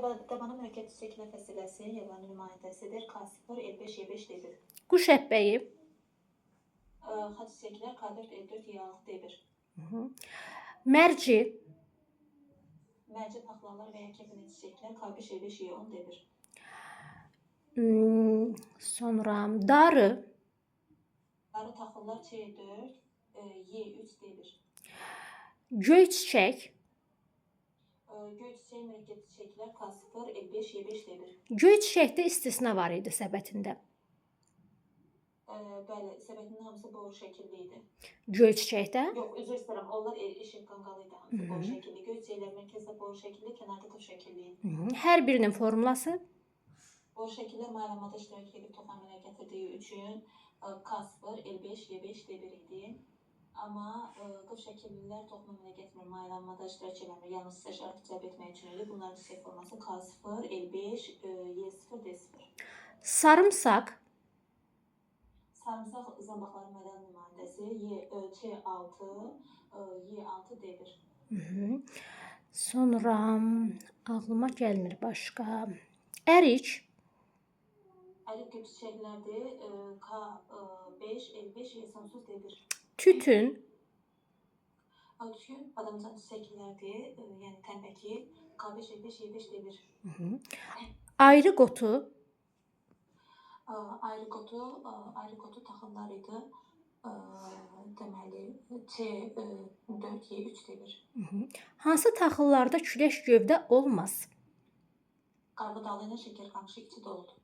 Dabanın mürəkkəb çiçəklər fəsiləsi yabanı nümayəndəsidir. K0, L5, Y5, D1. Quş əbbəyi. Xaç çiçəklər K4, L4, Y6, D1. Mərci. Mərci paxlalar və ya kəpənək çiçəklər K5, Y5, Y10, D1. Sonra darı. Darı taxıllar C4, Y3, D1. Göy çiçək. Göy çiçək mürəkkəb çiçəklər K0, L5, Y5, D1. Göy çiçəkdə istisna var idi səbətində. Bəli, səbətinin hamısı boru şəkilli idi. Göy çiçəkdə? Yox, üzr istəyirəm. Onlar eşik qanqalı idi, hamısı boru şəkilli. Göy çiçəklər mərkəzdə boru şəkilli, kənarda top şəkilli idi. Hər birinin formulası? Boru şəkillər maylamada iştirak edib toxum əmələ gətirdiyi üçün K0, L5, Y5, D1 idi. Amma qıf şəkillilər toxum əmələ gətirmir, maylanmada iştirak edilmir. Yalnız sizə şərait cəlb etmək üçün idi. Bunların çiçək forması K0, L5, Y0, D0. Sarımsaq. Sarımsaq zambaqların mədən nümayəndəsi C6, Y6, D1. Sonra ağlıma gəlmir başqa. Ərik. Ərik göy çiçəklərdir. K5, L5, Y sonsuz D1. Tütün. Tütün badamcan çiçəklərdir. Yəni tənbəki K5, L5, Y5, D1. Ayrı qotu. Ayrı qotu taxıllar idi. Deməli C4, Y3, D1. Hansı taxıllarda külək gövdə olmaz? Qarğı dalı ilə şəkər qamışı içi doludur.